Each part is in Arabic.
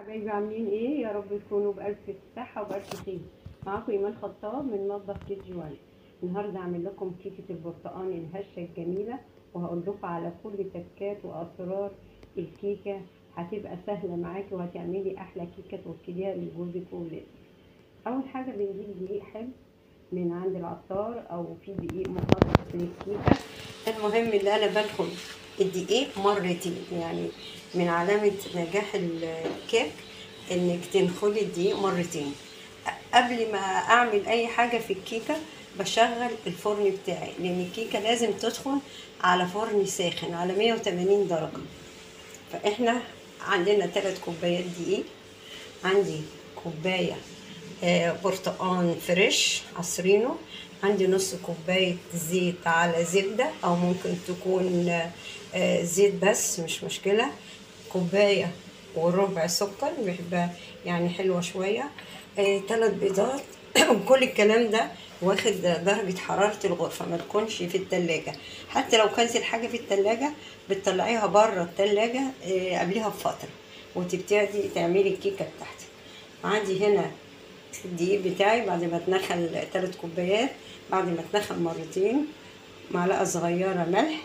حبايبي عاملين ايه؟ يا رب تكونوا بألف صحة وبألف خير. معاكم ايمان خطاب من مطبخ كيجي وان. النهارده هعمل لكم كيكة البرتقال الهشة الجميلة، وهقول لكم على كل تكات واسرار الكيكة. هتبقى سهلة معاكي وهتعملي احلى كيكة توكليها لجوزك وولادك. اول حاجة بنجيب دقيق حلو من عند العطار او في دقيق مخصص للكيكة. المهم ان انا بدخل الدقيق مرتين، يعني من علامة نجاح الكيك انك تنخلي الدقيق مرتين. قبل ما اعمل اي حاجة في الكيكة بشغل الفرن بتاعي، لان الكيكة لازم تدخل على فرن ساخن على 180 درجة. فاحنا عندنا 3 كوبايات دقيق، عندي كوباية برتقان فريش عصرينه، عندي نص كوباية زيت على زبدة أو ممكن تكون زيت بس مش مشكلة، كوباية وربع سكر بحبها يعني حلوة شوية، 3 بيضات. وكل الكلام ده واخد درجة حرارة الغرفة، ما تكونش في التلاجة. حتى لو كانت الحاجة في التلاجة بتطلعيها بره التلاجة قبلها بفترة وتبتدي تعملي الكيكة بتاعتك. عندي هنا الدقيق بتاعي بعد ما اتنخل 3 كوبايات، بعد ما اتنخل مرتين، معلقة صغيرة ملح،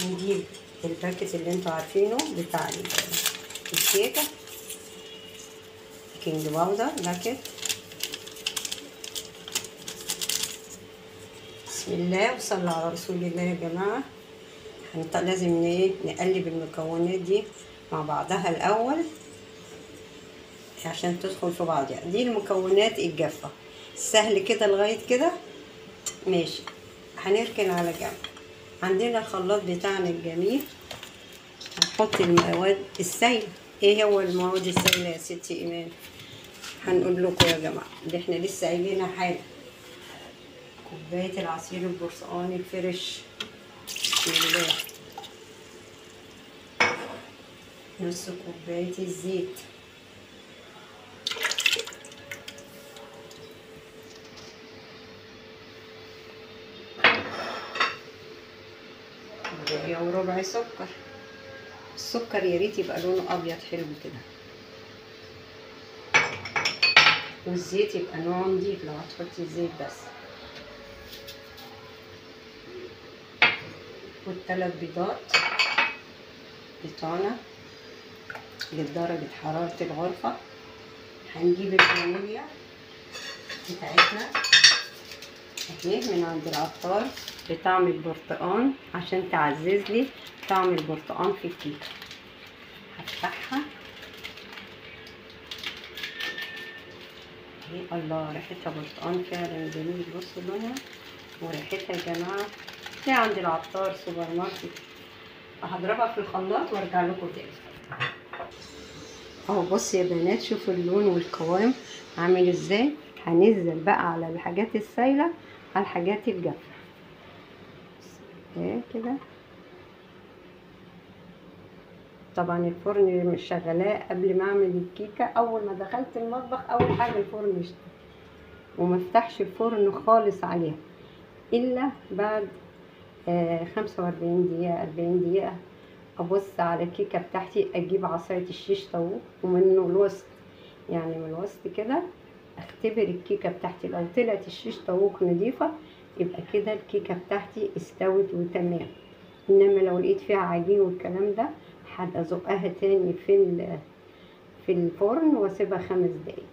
نجيب الباكت اللي انتوا عارفينه بتاع الكيكة، بيكنج باودر باكت. بسم الله وصلى على رسول الله يا جماعة. لازم نقلب المكونات دي مع بعضها الأول عشان تدخل في بعضها. دي المكونات الجافة، سهل كده لغاية كده ماشي. هنركن على جنب. عندنا الخلاط بتاعنا الجميل، هنحط المواد السائلة. ايه هو المواد السائلة يا ستي ايمان؟ هنقول لكم يا جماعة اللي احنا لسه قايلينها حاجة. كوباية العصير البرتقاني الفريش، بسم الله، نص كوباية الزيت، كوباية وربع سكر. السكر يا ريت يبقى لونه ابيض حلو كده، والزيت يبقى نوعه نضيف لو هتحطي الزيت بس، والثلاث بيضات بتوعنا لدرجة حرارة الغرفة. هنجيب الفانيليا بتاعتنا اهي من عند العطار بطعم البرتقان عشان تعزز لي طعم البرتقان في الكيكة. هفتحها اهي، الله ريحتها برتقان فعلا جميل. بصوا لونها وريحتها يا جماعة، دي عند العطار سوبر ماركت. هضربها في الخلاط وارجع لكم تاني. اهو بص يا بنات، شوفوا اللون والقوام عامل ازاي. هننزل بقى على الحاجات السايله على الحاجات الجافه اهي كده. طبعا الفرن مش شغلاه قبل ما اعمل الكيكه. اول ما دخلت المطبخ اول حاجه الفرن يشتغل، وما افتحش الفرن خالص عليها الا بعد 45 دقيقه 40 دقيقه. ابص على الكيكه بتاعتي، اجيب عصايه الشيش طاووق ومنه الوسط، يعني من الوسط كده اختبر الكيكه بتاعتي. لو طلعت الشيش طاووق نضيفه يبقى كده الكيكه بتاعتي استوت وتمام. انما لو لقيت فيها عجين والكلام ده هزقها تاني في الفرن واسيبها 5 دقايق.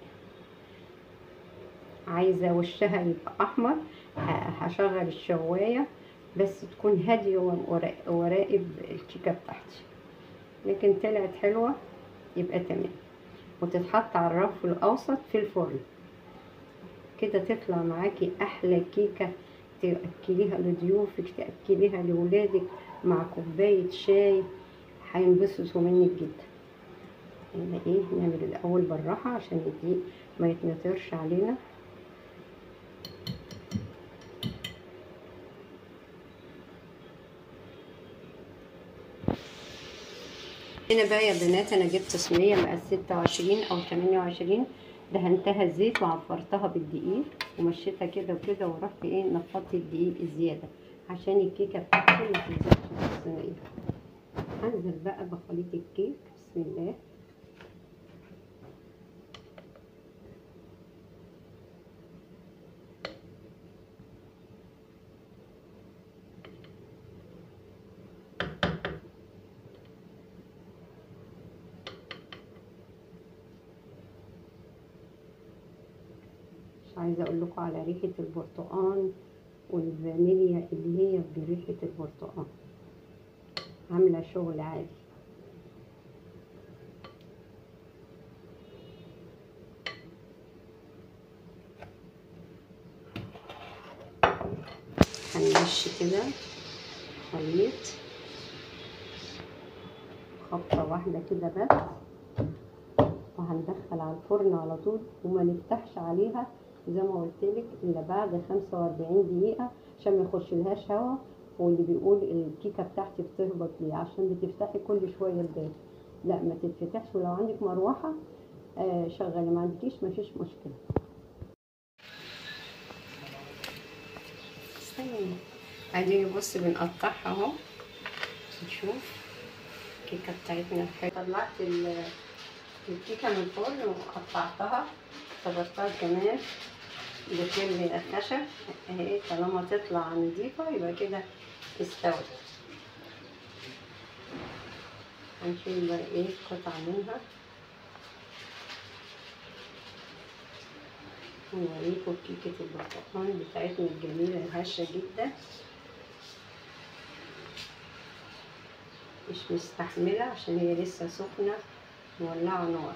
عايزه وشها يبقى احمر هشغل الشوايه بس تكون هاديه وراقب الكيكه بتاعتي. لكن طلعت حلوه يبقى تمام، وتتحط على الرف الاوسط في الفرن كده تطلع معاكي احلى كيكه. تاكليها لضيوفك، تاكليها لولادك مع كوبايه شاي، هينبسطوا منك جدا. هنا ايه، نعمل الاول بالراحه عشان الدقيق ما يتنطرش علينا. هنا بقى يا بنات انا جبت صينيه مقاس 26 او 28، دهنتها زيت وعفرتها بالدقيق ومشيتها كده وكده، ورحت ايه نفضت الدقيق الزياده. عشان الكيكه بتاعتي ما تلزقش في الصينيه. هنزل بقى بخليط الكيك. بسم الله. مش عايزه اقول لكم على ريحه البرتقال والفانيليا اللي هي بريحه البرتقال، عامله شغل عالي. هنمشي كده خليط خبطه واحده كده بس، وهندخل على الفرن على طول، وما نفتحش عليها زي ما قلت لك الا بعد 45 دقيقه عشان ما يخشلهاش هوا. واللي بيقول الكيكه بتاعتي بتهبط ليه؟ عشان بتفتحي كل شويه الباب. لا، ما تتفتحش. ولو عندك مروحه شغلي، ما عندكيش مفيش مشكله. استني، اديني بص بنقطعها اهو. نشوف الكيكه بتاعتنا حلوه. طلعت الكيكه من الفرن وقطعتها، صبرتها كمان بكل الخشب اهي. طالما تطلع نضيفه يبقى كده استوت. هنشيل بقى ايه قطعه منها ونوريكم كيكه البرتقال بتاعتنا الجميله الهشه جدا. مش مستحمله عشان هي لسه سخنه، مولعه نار.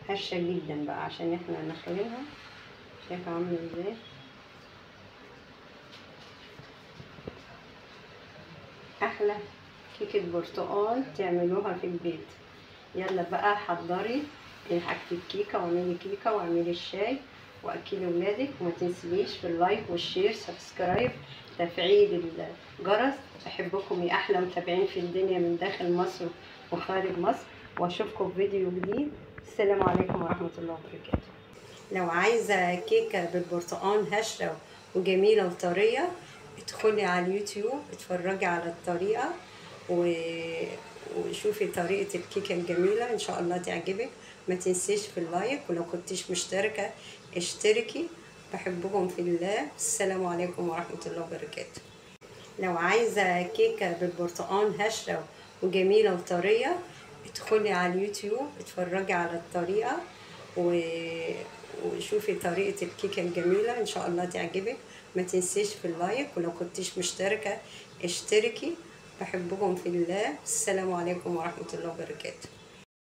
هشه جدا بقى عشان احنا نخرمها. شايفه عامله ازاي؟ احلى كيكه برتقال تعملوها في البيت. يلا بقى حضري حاجه الكيكه واعملي كيكه واعملي الشاي واكلي ولادك. وما تنسيش في اللايك والشير سبسكرايب تفعيل الجرس. بحبكم يا احلى متابعين في الدنيا من داخل مصر وخارج مصر، واشوفكم في فيديو جديد. السلام عليكم ورحمه الله وبركاته. لو عايزه كيكه بالبرتقال هشه وجميله وطريه، ادخلي على اليوتيوب اتفرجي على الطريقه وشوفي طريقه الكيكه الجميله، ان شاء الله تعجبك. ما تنسيش في اللايك، ولو كنتيش مشتركه اشتركي. بحبكم في الله. السلام عليكم ورحمه الله وبركاته. لو عايزه كيكه بالبرتقال هشه وجميله وطريه، ادخلي على اليوتيوب اتفرجي على الطريقه وشوفي طريقه الكيكه الجميله، ان شاء الله تعجبك. ما تنسيش في اللايك، ولو كنتيش مشتركه اشتركي. بحبكم في الله. السلام عليكم ورحمه الله وبركاته.